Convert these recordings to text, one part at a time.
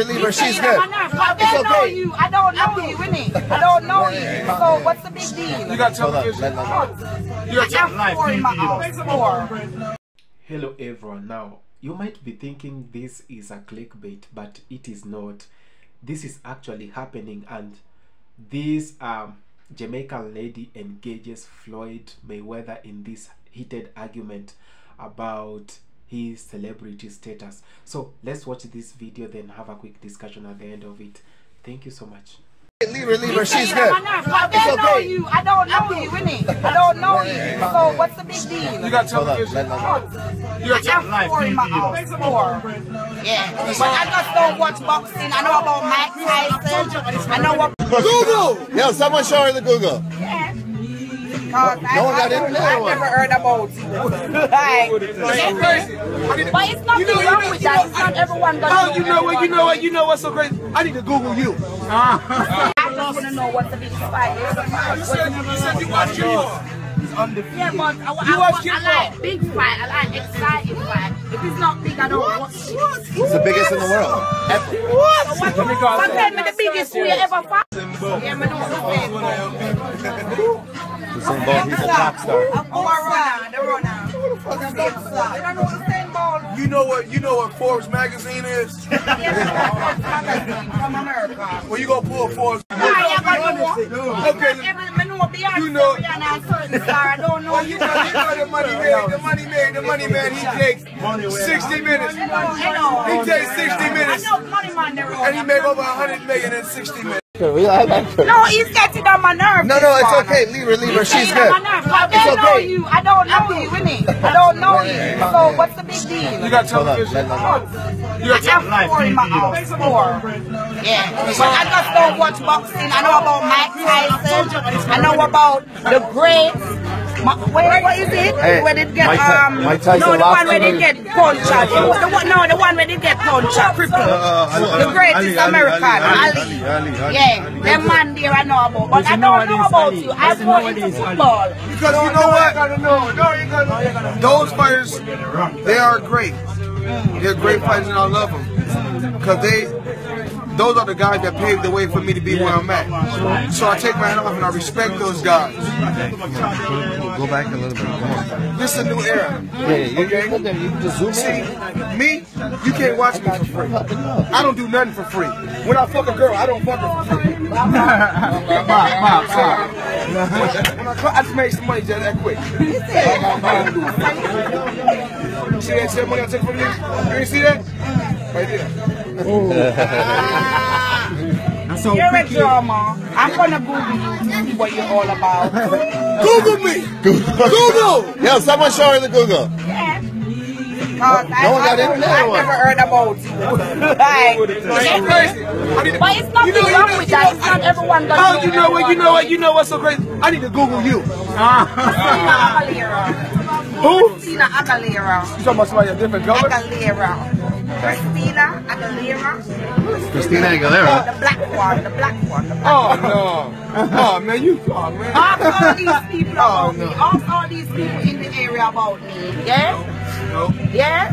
leave her. She's good. I don't know you. I don't know you, innit? I don't know you. So what's the big deal? You got television. You got four in my house. Hello everyone. Now you might be thinking this is a clickbait, but it is not. This is actually happening, and this Jamaican lady engages Floyd Mayweather in this heated argument about his celebrity status. So let's watch this video, then have a quick discussion at the end of it. Thank you so much. Leave her. She's good. I don't know you. I don't know you, innit? I don't know you. So what's the big deal? You got television. You got four in my house. Four. Yeah. But I just don't watch boxing. I know about Mike Tyson. I know what. Google. Yo, someone show her the Google. Yeah. No one got internet. I've never heard about it. Like, but it's nothing wrong with that. It's not everyone does. Oh, you know what's so crazy? I need to Google you. I just want to know what the big fight is. You said you watch Junior. Yeah, but I like big fight. I like exciting fight. If it's not big, I don't watch it. It's the biggest in the world. Ever. What? But tell me the biggest you ever fight. Yeah, I know the He's a top star. You know what Forbes magazine is? From America. Well, you gonna pull Forbes. Okay. You know. I don't know. You know the money man. He takes 60 minutes. He takes 60 minutes. And he made over 100 million in 60 minutes. No, he's getting on my nerves. No, it's okay. Leave her. She's good. I don't know you. I don't know you, innit? I don't know you. So what's the big deal? You got television. You got four in my house. Four. Yeah. But I just don't watch boxing. I know about Mike Tyson. I know about the great. What is it? Hey, where did get Mike Tyson no, the one where they get punched. The one where they get punched. The greatest American, Ali. Yeah, the man there I know about, but I don't know about you. I go into football. Because you know what? Those fighters, they are great. They're great fighters, and I love them because those are the guys that paved the way for me to be where I'm at. So I take my hat off and I respect those guys. Go back a little bit. Come on. This is a new era. Yeah, you can just zoom in. Me, you can't watch me for free. I don't do nothing for free. When I fuck a girl, I don't fuck her for free. I just made some money just that quick. See that money I took from you? You didn't see that? Right there. You're a drama. I'm gonna Google you to see what you're all about. Google me! Google! Yo, someone show her the Google. Yeah. No one got internet. I've never heard about it. Like, but it's nothing wrong with that. It's not everyone does. Oh, you know what's so crazy? I need to Google you. Who? Christina Aguilera. You talking about somebody a different color? Aguilera. Christina Aguilera. Christina Aguilera. The black one. Oh no! Oh man, you man. Ask all these people about me. Ask all these people in the area about me. Yeah? No. Yeah?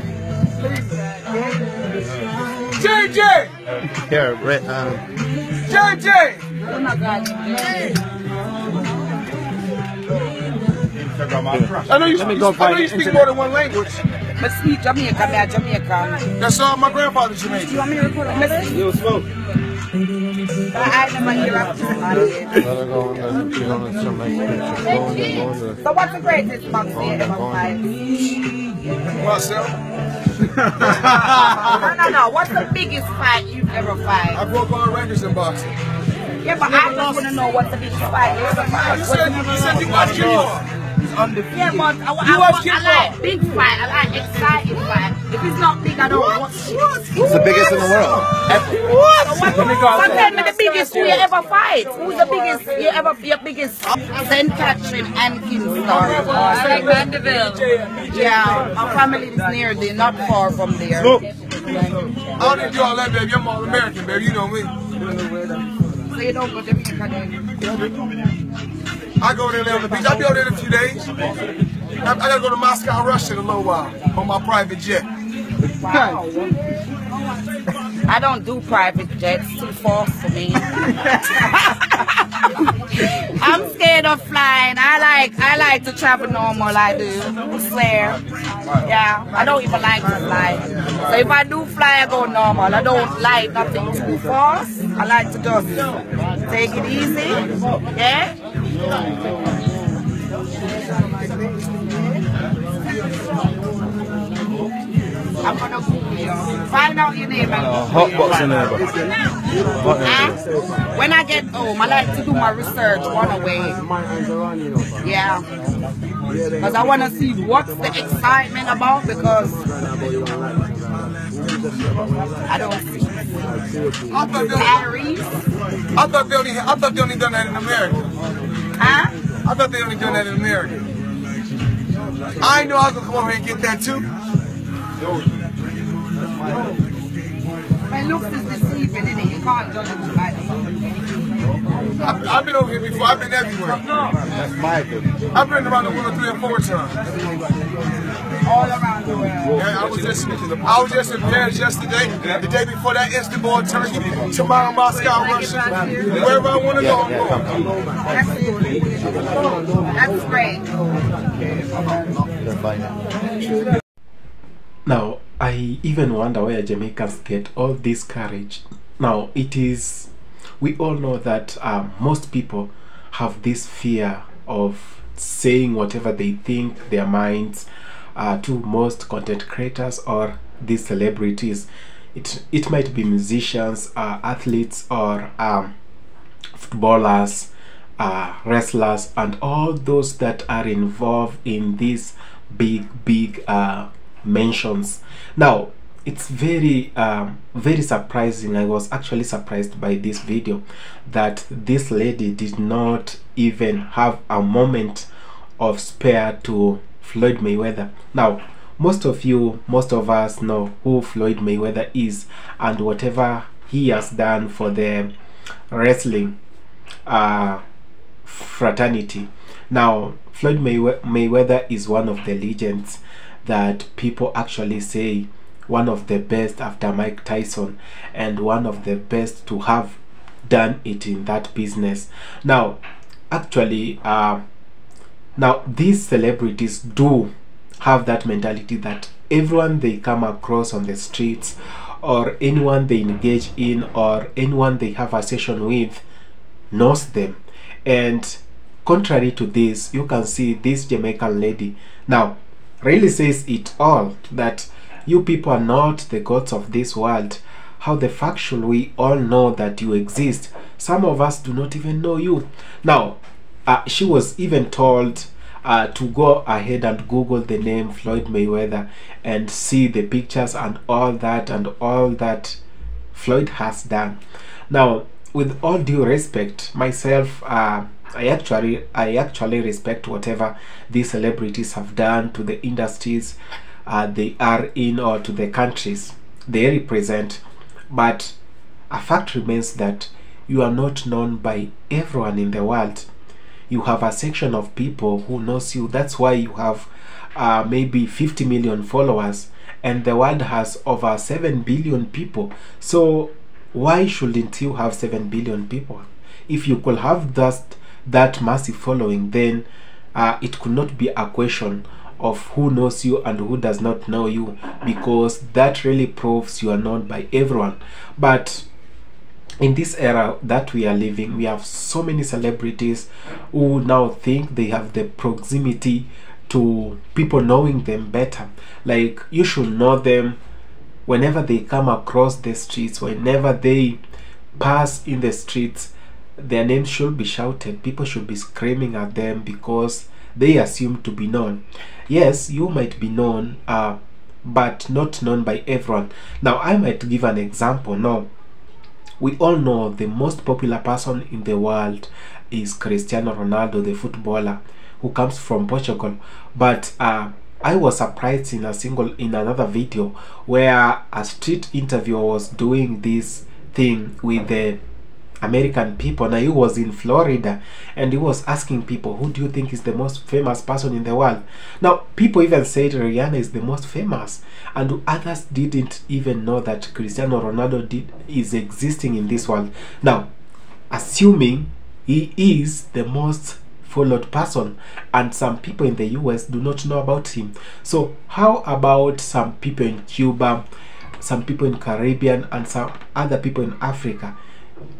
JJ! Here, Brett. JJ! Oh my God. I know you speak more than one language. But speak Jamaican, I'm Jamaican. That's all my grandfather's Jamaican. You want me to record a message? You smoke. I never hear of So what's the greatest box you ever fight? Myself. No. What's the biggest fight you've ever fight? I broke all records in boxing. Yeah, but I just want to know what the biggest fight you ever fight. You said you watch Junior. Yeah, but I like big fight. I like exciting fight. If it's not big, I don't watch it. It's the biggest in the world. Ever. What? Tell me the biggest you ever fight. Who's the biggest your biggest? St. Catherine and Kingston. Mandeville. Yeah, my family is near there, not far from there. I don't need to do all that, baby. I'm all American, baby. You know me. So you don't go to Jamaica? I go there on the beach. I'll be over there in a few days. I gotta go to Moscow, Russia in a little while on my private jet. Wow. I don't do private jets, too fast for me. I'm scared of flying. I like to travel normal, I do. I swear. Yeah, I don't even like to fly. So if I do fly, I go normal. I don't like nothing too fast. I like to just take it easy. Yeah? I'm gonna Google you. Find out your name and Hot box in there. when I get home, I like to do my research one away. Yeah. Because I want to see what's the excitement about, because I don't see Paris. I thought they only done that in America. Huh? I thought they only done that in America. I know I was gonna come over here and get that too. My looks is deceiving, isn't it? You can't judge it by the I've been over here before. I've been everywhere. That's my good. I've been around the world 3 or 4 times. all around the world. Yeah, I was just in Paris yesterday. The day before that, Istanbul, Turkey. Tomorrow, Moscow, Russia. Wherever I want to go, I'm going. That's great. Now, I even wonder where Jamaicans get all this courage. Now, we all know that most people have this fear of saying whatever they think their minds to most content creators or these celebrities. It might be musicians, athletes, or footballers, wrestlers, and all those that are involved in these big mentions. Now, it's very surprising. I was actually surprised by this video that this lady did not even have a moment of spare to Floyd Mayweather. Now, most of us know who Floyd Mayweather is and whatever he has done for the wrestling fraternity. Now, Floyd Mayweather is one of the legends that people actually say one of the best after Mike Tyson, and one of the best to have done it in that business. Now, actually, now these celebrities do have that mentality that everyone they come across on the streets, or anyone they engage in, or anyone they have a session with, knows them. And contrary to this, you can see this Jamaican lady now really says it all, that you people are not the gods of this world. How the fuck should we all know that you exist? Some of us do not even know you. Now, she was even told to go ahead and Google the name Floyd Mayweather and see the pictures and all that Floyd has done. Now, with all due respect, myself, I actually respect whatever these celebrities have done to the industries they are in, or to the countries they represent. But a fact remains that you are not known by everyone in the world. You have a section of people who knows you. That's why you have maybe 50 million followers, and the world has over 7 billion people. So why shouldn't you have 7 billion people? If you could have that massive following, then it could not be a question of who knows you and who does not know you, because that really proves you are known by everyone. But in this era that we are living, we have so many celebrities who now think they have the proximity to people knowing them better. Like, you should know them whenever they come across the streets, whenever they pass in the streets. Their names should be shouted. People should be screaming at them because they assume to be known. Yes, you might be known, but not known by everyone. Now, I might give an example. Now, we all know the most popular person in the world is Cristiano Ronaldo, the footballer who comes from Portugal. But I was surprised in another video where a street interviewer was doing this thing with the American people. Now he was in Florida and he was asking people, who do you think is the most famous person in the world? Now people even said Rihanna is the most famous, and others didn't even know that Cristiano Ronaldo is existing in this world. Now assuming he is the most followed person, and some people in the US do not know about him. So how about some people in Cuba, some people in Caribbean, and some other people in Africa?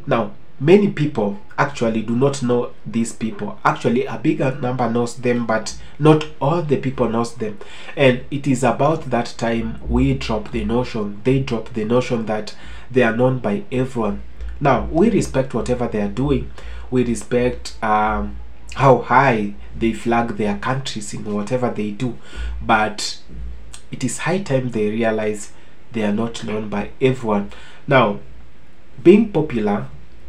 Now many people actually do not know these people. Actually a bigger number knows them, but not all the people knows them. And it is about that time we drop the notion, they drop the notion that they are known by everyone. Now we respect whatever they are doing, we respect how high they flag their countries in whatever they do, but it is high time they realize they are not known by everyone. Now being popular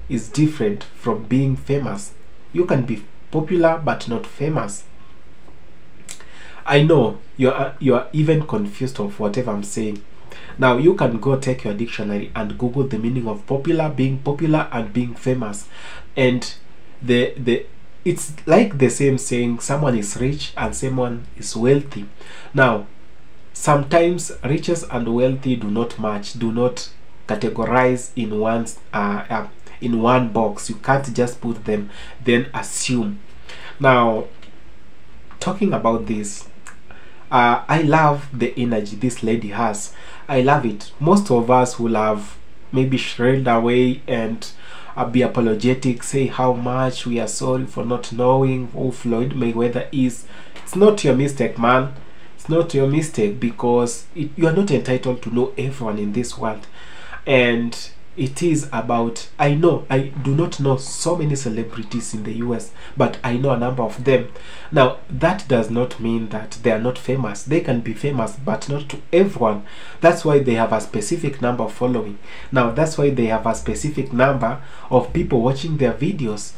is different from being famous. You can be popular but not famous. I know you are even confused of whatever I'm saying. Now you can go take your dictionary and Google the meaning of popular, being popular, and being famous, and it's like the same saying, someone is rich and someone is wealthy. Now sometimes riches and wealthy do not match, do not categorize in one box. You can't just put them then assume. Now talking about this, I love the energy this lady has. I love it. Most of us will have maybe shriveled away and be apologetic, say how much we are sorry for not knowing who Floyd Mayweather is. It's not your mistake, man. It's not your mistake, because you are not entitled to know everyone in this world. And it is about, I know I do not know so many celebrities in the US, but I know a number of them. Now that does not mean that they are not famous. They can be famous, but not to everyone. That's why they have a specific number of following. Now that's why they have a specific number of people watching their videos.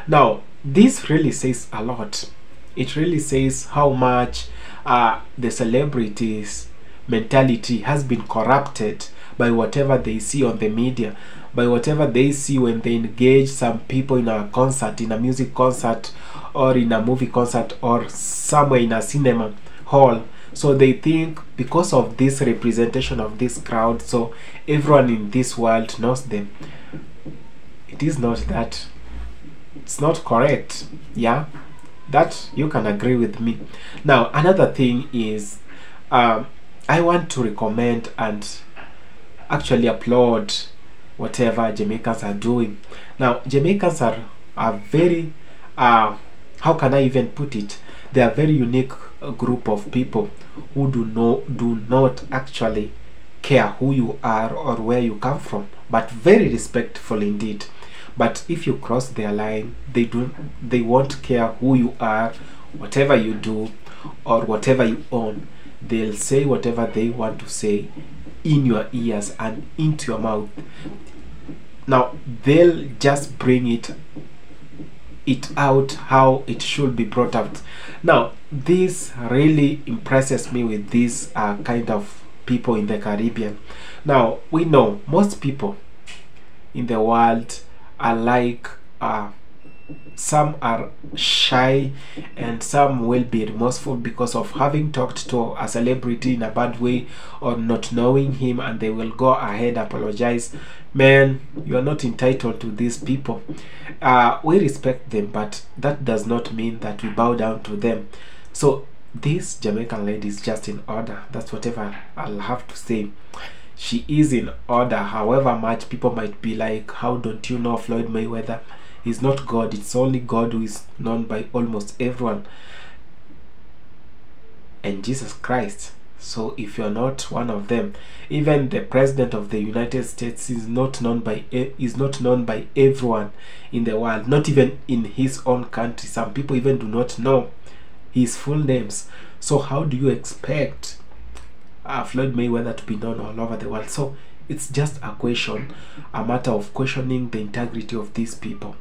Now this really says a lot. It really says how much the celebrities mentality has been corrupted by whatever they see on the media, by whatever they see when they engage some people in a concert, in a music concert, or in a movie concert, or somewhere in a cinema hall. So they think because of this representation of this crowd, so everyone in this world knows them. It is not that. It's not correct. Yeah, that you can agree with me. Now another thing is, I want to recommend and actually applaud whatever Jamaicans are doing. Now Jamaicans are very how can I even put it, they are a very unique group of people who do not actually care who you are or where you come from, but very respectful indeed. But if you cross their line, they won't care who you are, whatever you do, or whatever you own. They'll say whatever they want to say in your ears and into your mouth. Now they'll just bring it out how it should be brought out. Now this really impresses me with these kind of people in the Caribbean. Now we know most people in the world are like some are shy and some will be remorseful because of having talked to a celebrity in a bad way or not knowing him, and they will go ahead apologize. Man, you are not entitled to these people. We respect them, but that does not mean that we bow down to them. So this Jamaican lady is just in order. That's whatever I'll have to say. She is in order. However much people might be like, how don't you know Floyd Mayweather? He's not God. It's only God who is known by almost everyone, and Jesus Christ. So if you're not one of them, even the president of the United States is not known by everyone in the world, not even in his own country. Some people even do not know his full names. So how do you expect Floyd Mayweather to be known all over the world? So it's just a question, a matter of questioning the integrity of these people,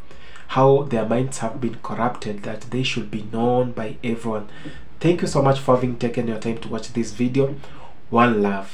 how their minds have been corrupted that they should be known by everyone. Thank you so much for having taken your time to watch this video. One love.